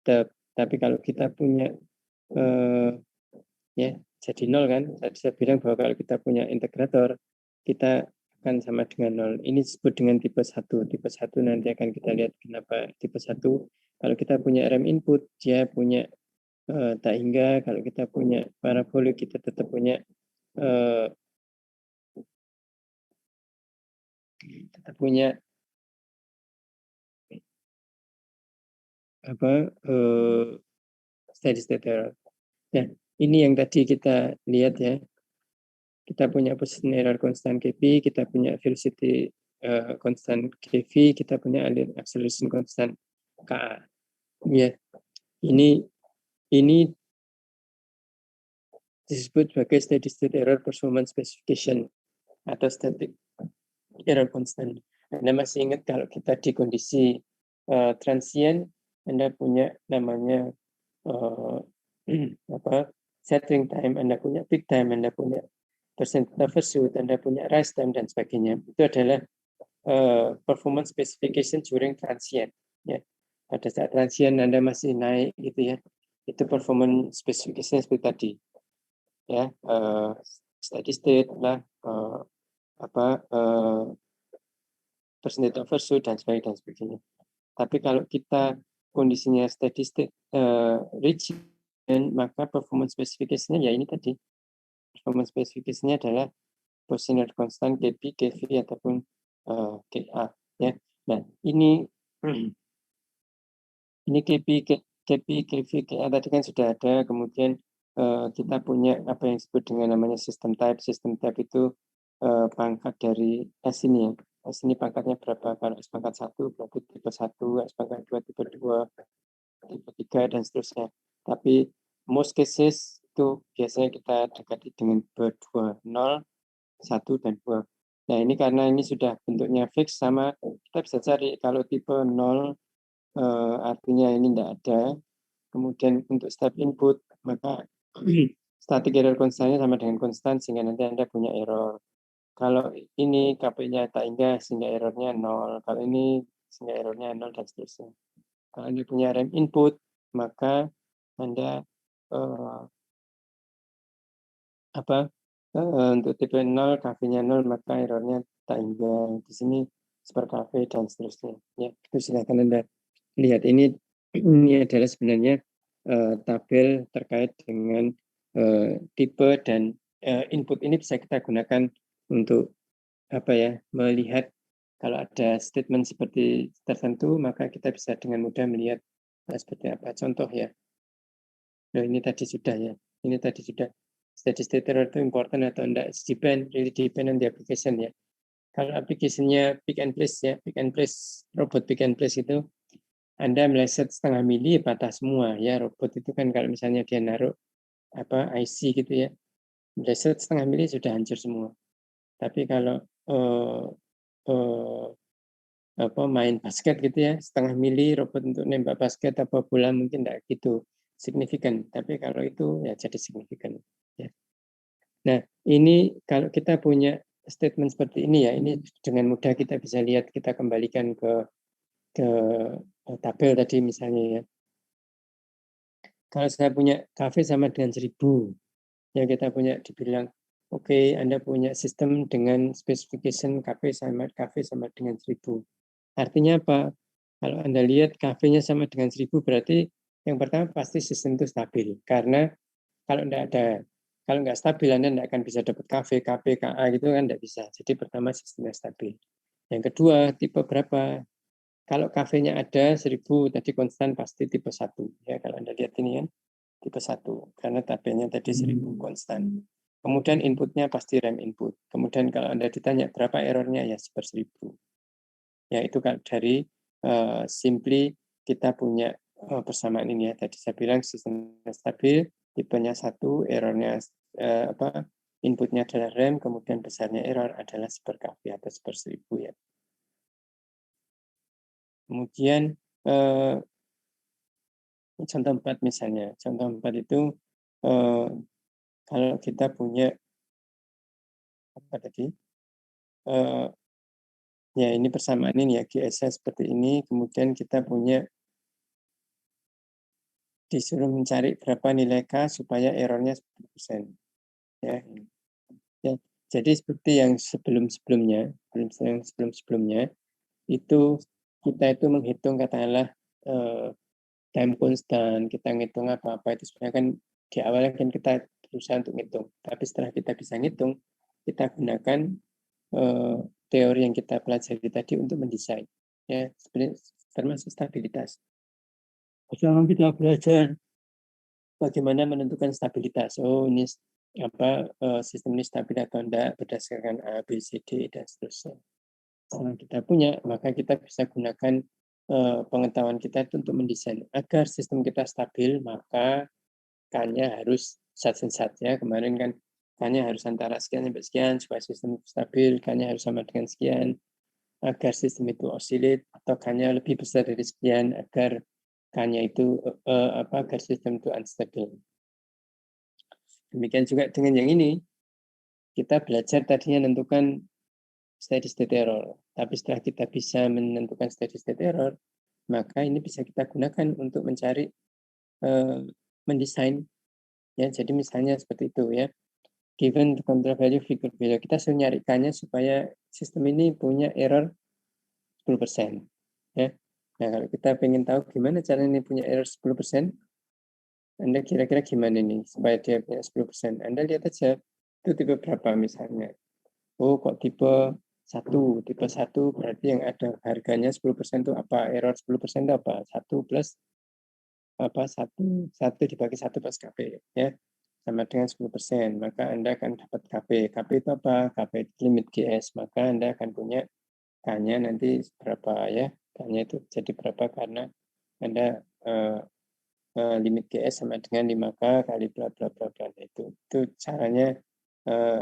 Speaker 3: Tapi kalau kita punya ya jadi 0 kan. Tadi saya bilang bahwa kalau kita punya integrator, kita akan sama dengan 0. Ini disebut dengan tipe 1. Tipe 1 nanti akan kita lihat kenapa tipe 1. Kalau kita punya rem input, dia punya tak hingga. Kalau kita punya parabolik, kita tetap punya steady state error. Nah, ini yang tadi kita lihat ya. Kita punya position error constant Kp, kita punya velocity constant Kv, kita punya acceleration constant Ka. Ya, ini disebut sebagai steady state error performance specification atau static error constant. Anda masih ingat kalau kita di kondisi transient, Anda punya namanya settling time, Anda punya peak time, Anda punya percent overshoot, Anda punya rise time dan sebagainya. Itu adalah performance specification during transient. Ya. Pada saat transient Anda masih naik gitu ya, itu performance specification seperti tadi. Ya, steady state lah, percentage overshoot dan sebagainya. Tapi kalau kita kondisinya steady state rigid, maka performance specification-nya ya ini tadi. Performance specification-nya adalah position constant Kp, Kv ataupun Ka ya. Nah, ini Kp, Kv, Ka tadi kan sudah ada. Kemudian kita punya apa yang disebut dengan namanya system type. System type itu pangkat dari S ini ya. S ini pangkatnya berapa? Kalau S pangkat 1 berarti tipe 1, S pangkat 2 tipe 2, tipe 3 dan seterusnya. Tapi most cases itu biasanya kita dekati dengan tipe 2, 0, 1 dan 2. Nah, ini karena ini sudah bentuknya fix sama, kita bisa cari kalau tipe 0 artinya ini tidak ada. Kemudian untuk step input, maka static error constantnya sama dengan konstan sehingga nanti Anda punya error. Kalau ini KP-nya tak hingga sehingga errornya 0. Kalau ini sehingga errornya 0 dan seterusnya. Kalau Anda punya rem input, maka Anda untuk tipe 0, KV-nya 0, maka errornya tak hingga. Di sini super KV dan seterusnya. Ya, itu silakan Anda lihat. Ini adalah sebenarnya tabel terkait dengan tipe dan input. Ini bisa kita gunakan untuk melihat kalau ada statement seperti tertentu, maka kita bisa dengan mudah melihat seperti apa. Contoh ya. Nah, ini tadi sudah ya. Ini tadi sudah. Steady state error itu important atau enggak? Really depend on the application ya. Kalau aplikasinya pick and place ya, pick and place, robot pick and place itu, Anda meleset setengah mili, patah semua ya. Robot itu kan kalau misalnya dia naruh IC gitu ya, meleset setengah mili sudah hancur semua. Tapi kalau main basket gitu ya, setengah mili robot untuk nembak basket apa bola mungkin enggak gitu signifikan. Tapi kalau itu ya jadi signifikan. Ya. Nah, ini kalau kita punya statement seperti ini ya, ini dengan mudah kita bisa lihat, kita kembalikan ke tabel tadi misalnya ya. Kalau saya punya KV sama dengan 1000, ya kita punya dibilang, oke, Anda punya sistem dengan specification KV sama dengan 1000. Artinya apa? Kalau Anda lihat KV-nya sama dengan 1000 berarti yang pertama pasti sistem itu stabil. Karena kalau nggak stabil, Anda nggak akan bisa dapat KV, KA gitu kan nggak bisa. Jadi pertama sistemnya stabil. Yang kedua, tipe berapa? kalau kafenya ada 1000 tadi konstan pasti tipe 1 ya. Kalau Anda lihat ini kan tipe 1 karena tabelnya tadi 1000 konstan. Kemudian inputnya pasti RAM input. Kemudian kalau Anda ditanya berapa errornya ya 1/1000. Ya itu kan dari simply kita punya persamaan ini ya. Tadi saya bilang sistemnya stabil, tipenya 1, errornya inputnya adalah RAM, kemudian besarnya error adalah 1/kV atau 1/1000 ya. Kemudian contoh 4 misalnya. Contoh 4 itu kalau kita punya apa tadi? Ya ini persamaan ini ya, GS-nya seperti ini, kemudian kita punya disuruh mencari berapa nilai K supaya errornya 10%. Ya. Ya. Jadi seperti yang sebelum-sebelumnya, itu kita itu menghitung katakanlah time constant, kita ngitung apa-apa itu sebenarnya kan di awalnya kan kita berusaha untuk ngitung. Tapi setelah kita bisa ngitung, kita gunakan teori yang kita pelajari tadi untuk mendesain. Ya, sebenarnya termasuk stabilitas. Pertama kita belajar bagaimana menentukan stabilitas. Oh, ini sistem ini stabil atau tidak berdasarkan A, B, C, D dan seterusnya. Kalau kita punya, maka kita bisa gunakan pengetahuan kita itu untuk mendesain agar sistem kita stabil, maka K-nya harus sat ya. Kemarin kan K-nya harus antara sekian sampai sekian supaya sistem stabil, K-nya harus sama dengan sekian agar sistem itu osilit, atau K-nya lebih besar dari sekian agar K-nya itu agar sistem itu unstable. Demikian juga dengan yang ini, kita belajar tadinya menentukan steady state error. Tapi setelah kita bisa menentukan steady state error, maka ini bisa kita gunakan untuk mencari mendesain. Ya, jadi misalnya seperti itu ya. Given the control value, figure value, kita suruh nyarikannya supaya sistem ini punya error 10%. Ya. Nah, kalau kita ingin tahu gimana cara ini punya error 10%, Anda kira-kira gimana nih supaya dia punya 10%? Anda lihat aja itu tipe berapa misalnya. Oh, kok tipe 1 berarti yang ada harganya 10% itu apa? Error 10% itu apa? 1 plus 1 dibagi 1 plus KP ya. Sama dengan 10%, maka Anda akan dapat KP. KP itu apa? KP itu limit GS, maka Anda akan punya K-nya nanti berapa ya? K-nya itu jadi berapa karena Anda limit GS sama dengan 5K kali bla bla bla bla. Itu caranya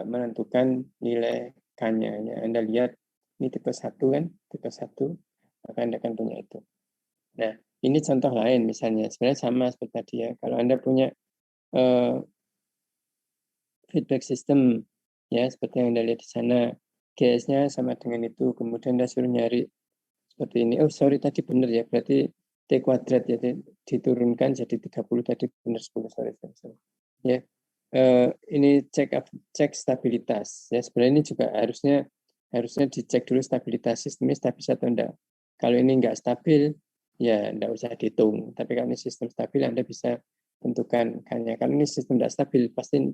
Speaker 3: menentukan nilai K-nya. Ya. Anda lihat ini tipe 1 kan, tipe 1, maka Anda akan punya itu. Nah, ini contoh lain misalnya. Sebenarnya sama seperti tadi ya. Kalau Anda punya feedback system, ya seperti yang Anda lihat di sana, GS-nya sama dengan itu, kemudian Anda suruh nyari seperti ini. Oh, sorry, tadi benar ya, berarti T kuadrat ya, diturunkan jadi 30, tadi benar 10, sorry. Ya, ini cek stabilitas. Ya, sebenarnya ini juga harusnya dicek dulu stabilitas sistemnya stabil atau enggak. Kalau ini enggak stabil, ya enggak usah dihitung. Tapi kalau ini sistem stabil, Anda bisa tentukan hanya. Kalau ini sistem enggak stabil, pasti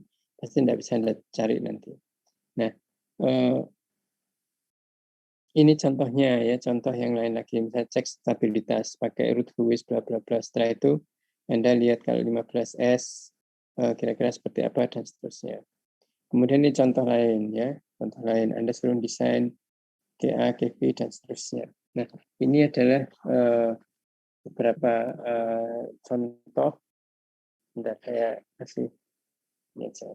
Speaker 3: enggak bisa Anda cari nanti. Nah, ini contohnya ya, contoh yang lain lagi. Misalnya cek stabilitas pakai root Lewis bla bla bla. Setelah itu Anda lihat kalau 15S kira-kira seperti apa dan seterusnya. Kemudian ini contoh lain ya, contoh lain Anda suruh desain GA, GV dan seterusnya. Nah, ini adalah beberapa contoh. Bentar, saya kasih ini aja.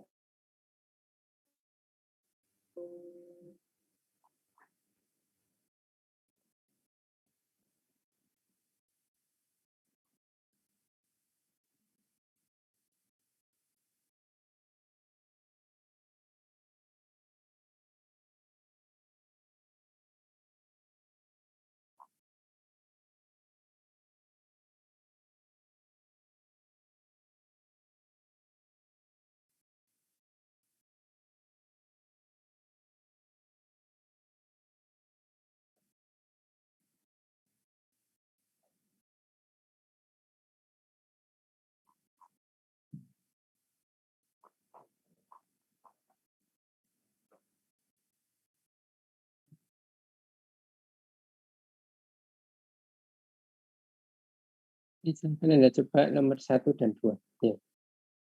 Speaker 3: Silakan Anda coba nomor 1 dan 2. Ya.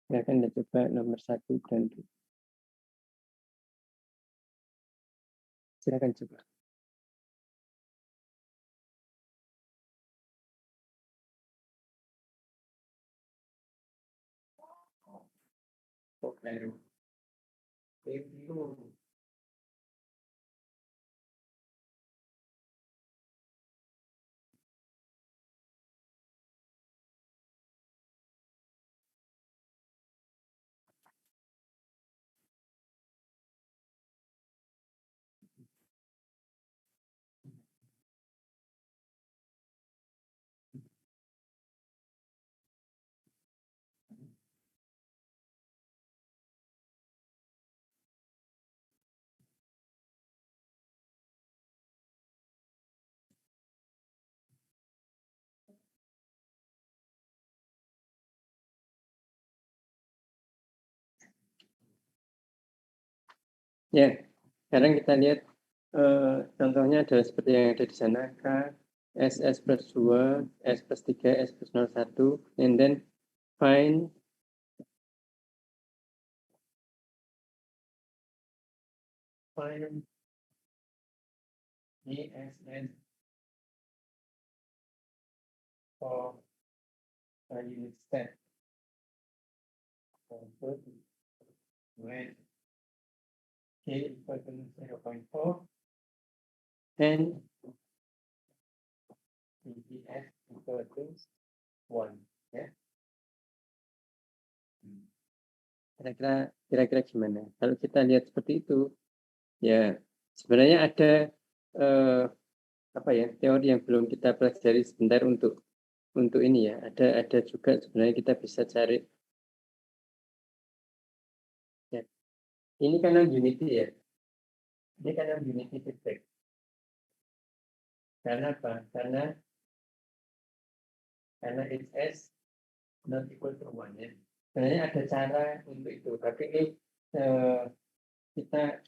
Speaker 3: Silakan Anda coba nomor 1 dan 2. Silakan coba. Ya, sekarang kita lihat contohnya adalah seperti yang ada di sana, K, S plus 2, S plus 3, S plus 01, and then find ESS for a unit step. When K equal to 0.4 and ES equal to 1. Ya. Kira-kira gimana? Kalau kita lihat seperti itu, ya sebenarnya ada teori yang belum kita pelajari sebentar untuk ini ya. Ada juga sebenarnya kita bisa cari. Ya. Ini kan unity ya. Ini kan unity feedback. Karena apa? Karena HS not equal to 1 ya. Sebenarnya ada cara untuk itu, tapi ini kita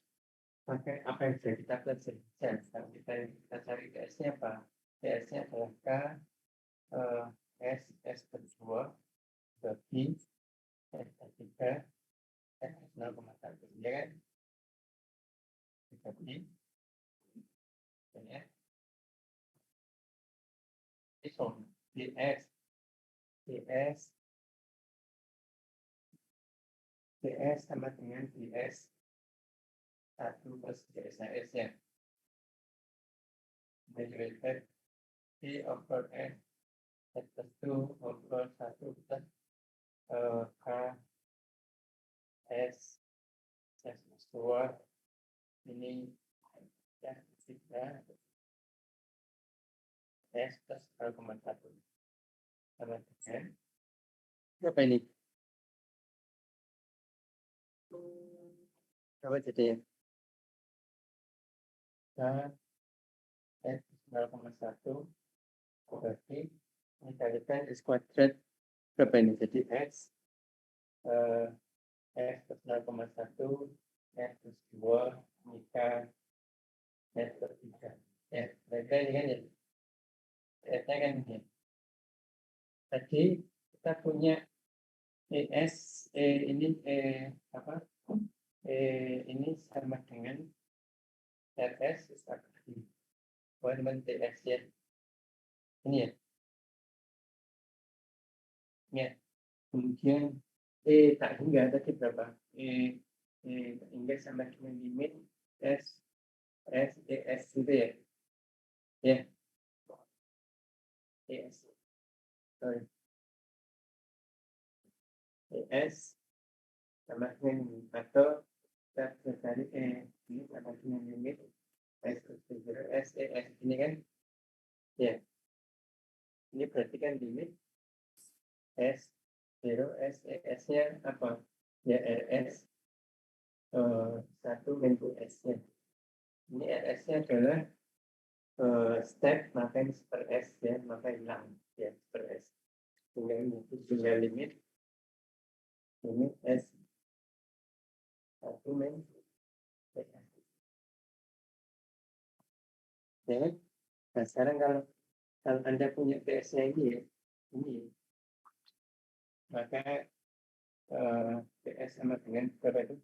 Speaker 3: pakai apa yang sudah kita pelajari. Kita cari DS-nya apa? DS-nya adalah K S per 2 bagi S per 3 S 0,1. Ya kan? Bagi ya. DS sama dengan DS 1 plus DS ya. Derivative P over S plus 2 over 1 plus K S plus 2 ini ya 3 S plus 0,1 sama dengan apa ini? Coba jadi ya. S 0,1 berarti ini kalikan S kuadrat berapa ini? Jadi S plus 0,1 S plus 2 nikah S plus 3 ya, berarti ini kan ya S-nya kan ini. Tadi kita punya ES ini ini sama dengan RS teman TS ya. Ini ya. Ya. Kemudian tak hingga tadi berapa? Tak hingga sama dengan limit S ES gitu ya. Ya. ES. Sorry. ES sama dengan atau kita cari ini sama dengan limit S ES ini kan. Ya. Ini berarti kan limit S0 S-nya apa? Ya RS 1 bentuk S-nya. Ini RS-nya adalah step makanya per S ya, maka hilang ya per S. Tinggal limit S 1 min S. Ya kan? Nah sekarang kalau Anda punya PS-nya ini ya, ini, maka PS sama dengan berapa itu?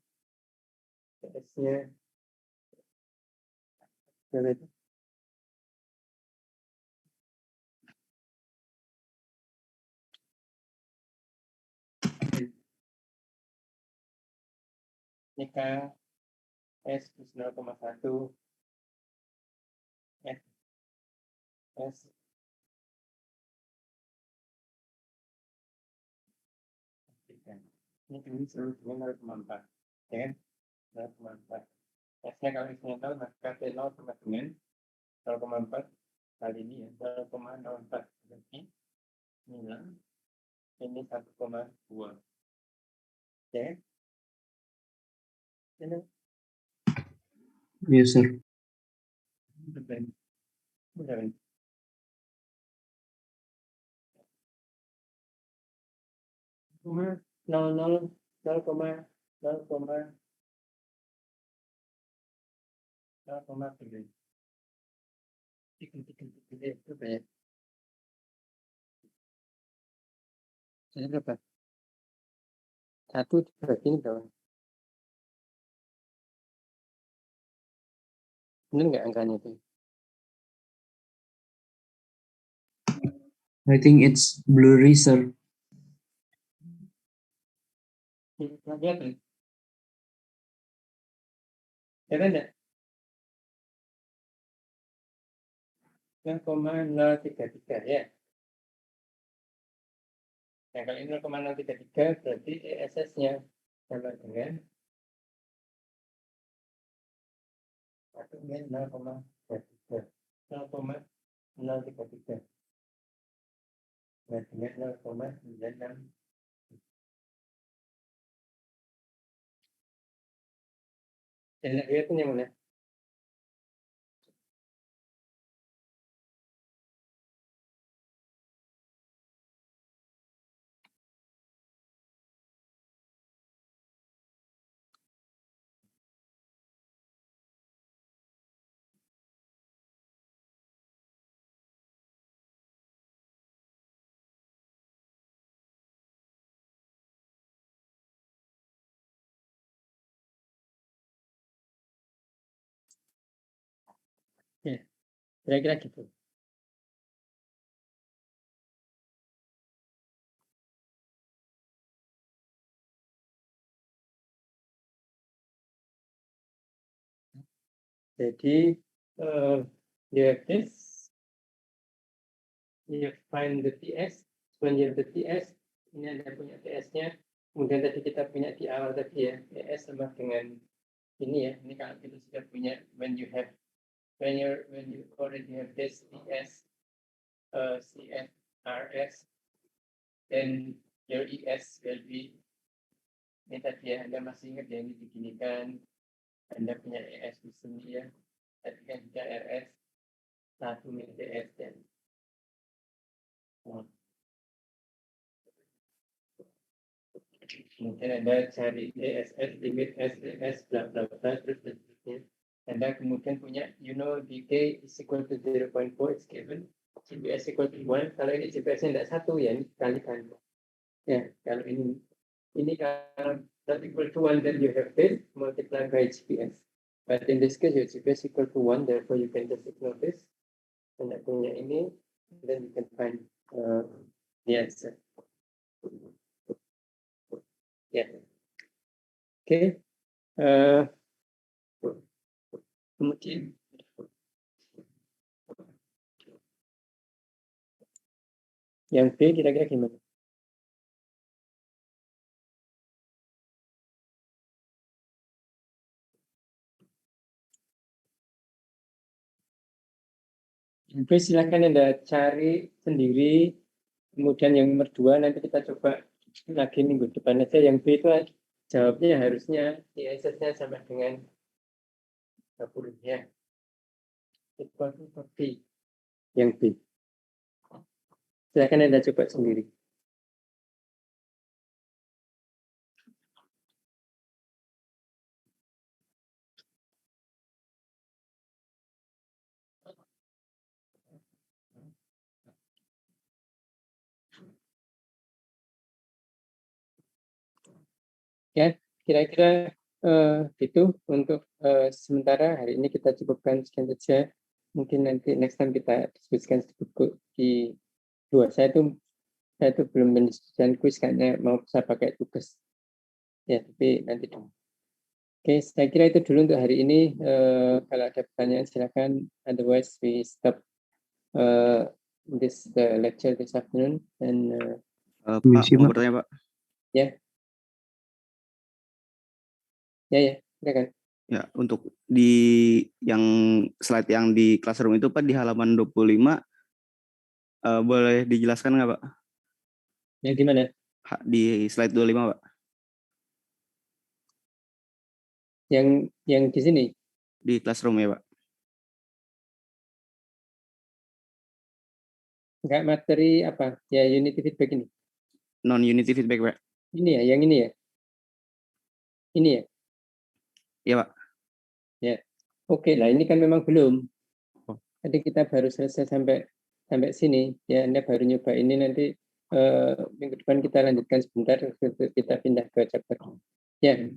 Speaker 3: PS-nya berapa itu? Ini K S plus 0,1 S S ini selalu dengan 0,4 ya kan? 0,4 S-nya kalau isinya 0 maka T0 sama dengan 0,4 kali ini ya 0,04 berarti ini 1,2 ya kan? Ini
Speaker 2: Yes, sir.
Speaker 3: berapa? 0,3 itu banyak. Jadi berapa? 1 dibagi ini berapa? Benar nggak angkanya itu?
Speaker 2: I think it's blurry, sir.
Speaker 3: Nggak kelihatan. Kelihatan nggak? 0,033 ya. Nah, kalau ini 0,033 berarti ESS-nya sama dengan 0,033. 0,033. Nah, dengan 0,96. Jadi lihat ini yang mana? Ya, kira-kira gitu. Jadi, you have this, you find the TS, when you have the TS, ini ada punya TS-nya, kemudian tadi kita punya di awal tadi ya, TS sama dengan ini ya, ini kalau kita sudah punya, when you already have this TS, CFRS, then your ES will be, ini tadi ya, Anda masih ingat ya, ini diginikan, Anda punya ES di sini ya, tadi kan juga RS, satu mili TS dan kemudian Anda cari ESS, limit SES, bla bla bla, terus seterusnya. Anda kemudian punya, you know, dk is equal to 0.4, it's given. GPS equal to 1, kalau ini GPS-nya tidak satu ya, ini kalikan. Ya, kalau ini kalau not equal to 1, then you have this, multiply by GPS. But in this case, your GPS equal to 1, therefore you can just ignore this. Anda punya ini, then you can find the answer. Ya. Oke. Kemudian yang B kira-kira gimana? Yang B silakan Anda cari sendiri. Kemudian yang nomor 2 nanti kita coba lagi minggu depan aja. Yang B itu jawabnya harusnya ISS-nya sama dengan 30 ya. Itu B. Yang B. Silakan Anda coba sendiri. Ya, kira-kira itu untuk sementara hari ini kita cukupkan sekian saja. Mungkin nanti next time kita diskusikan di dua. Saya tuh belum mendiskusikan kuis karena mau saya pakai tugas. Ya, tapi nanti dulu. Oke, saya kira itu dulu untuk hari ini. Kalau ada pertanyaan silakan. Otherwise, we stop this lecture this afternoon. And
Speaker 1: Pak, mau bertanya Pak?
Speaker 3: ya, silakan.
Speaker 1: Ya, untuk di yang slide yang di classroom itu Pak di halaman 25 boleh dijelaskan nggak Pak?
Speaker 3: Yang gimana?
Speaker 1: Di slide 25 Pak.
Speaker 3: Yang di sini?
Speaker 1: Di classroom ya Pak.
Speaker 3: Enggak materi apa? Ya unity feedback ini.
Speaker 1: Non-unity feedback Pak.
Speaker 3: Ini ya, yang ini ya. Ini ya.
Speaker 1: Iya Pak.
Speaker 3: Ya. Oke lah, ini kan memang belum.
Speaker 1: Oh.
Speaker 3: Tadi kita baru selesai sampai sini. Ya, Anda baru nyoba ini, nanti minggu depan kita lanjutkan sebentar, kita pindah ke chapter. Ya.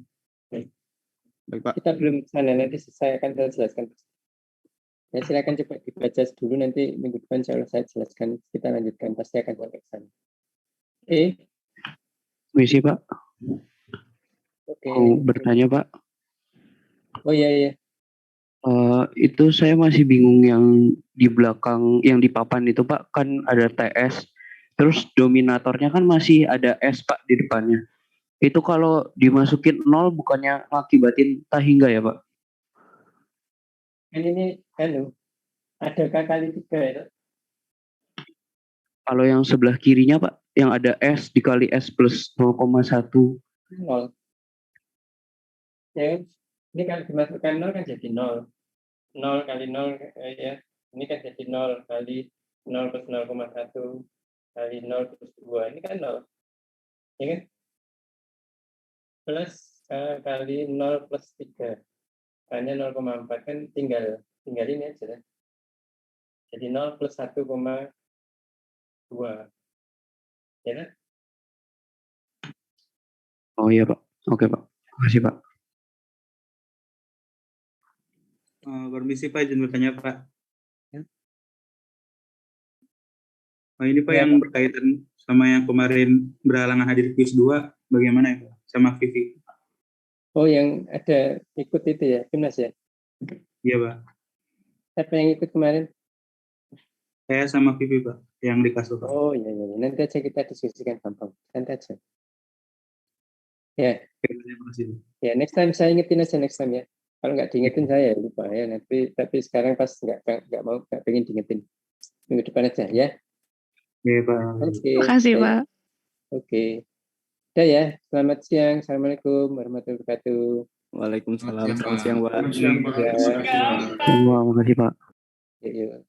Speaker 1: Baik Pak.
Speaker 3: Kita belum sana, nanti saya akan jelaskan. Ya, silakan coba dibaca dulu, nanti minggu depan insya Allah saya jelaskan, kita lanjutkan, pasti akan sampai ke sana. Oke.
Speaker 4: Misi Pak.
Speaker 3: Oke.
Speaker 4: Mau bertanya Pak.
Speaker 3: Oh iya.
Speaker 4: Itu saya masih bingung yang di belakang, yang di papan itu Pak, kan ada TS, terus dominatornya kan masih ada S Pak di depannya. Itu kalau dimasukin 0 bukannya ngakibatin tahingga ya Pak?
Speaker 3: Kan ini ada kali 3 ya.
Speaker 4: Kalau yang sebelah kirinya Pak, yang ada S dikali S plus 0,1.
Speaker 3: 0. Ya, ini kalau dimasukkan 0 kan jadi 0. 0 kali 0 ya. Ini kan jadi 0 kali 0 plus 0,1 kali 0 plus 2. Ini kan 0. Ya kan? Plus kali 0 plus 3. Hanya 0,4 kan tinggal ini aja. Jadi 0 plus 1,2. Ya kan?
Speaker 4: Oh iya Pak. Oke Pak. Makasih Pak.
Speaker 5: Permisi Pak, izin bertanya Pak.
Speaker 3: Ya.
Speaker 5: Ini Pak
Speaker 3: Ya,
Speaker 5: yang
Speaker 3: Pak.
Speaker 5: berkaitan sama yang kemarin berhalangan hadir kuis 2, bagaimana ya Pak? Sama Vivi.
Speaker 3: Oh, yang ada ikut itu ya, Timnas ya?
Speaker 5: Iya Pak.
Speaker 3: Siapa yang ikut kemarin?
Speaker 5: Saya sama Vivi Pak, yang di kasus Pak.
Speaker 3: Oh iya. Nanti aja kita diskusikan gampang. Nanti aja. Ya.
Speaker 5: Terima kasih.
Speaker 3: Ya, next time saya ingetin aja next time ya. Kalau nggak diingetin saya lupa ya. Tapi sekarang pas nggak pengen diingetin. Minggu depan aja ya.
Speaker 5: Iya Pak.
Speaker 3: Oke.
Speaker 6: Makasih Pak.
Speaker 3: Oke. Udah ya. Selamat siang. Assalamualaikum warahmatullahi wabarakatuh.
Speaker 1: Waalaikumsalam. Selamat siang Pak.
Speaker 3: Ya.
Speaker 4: Terima kasih Pak.
Speaker 3: Yuk.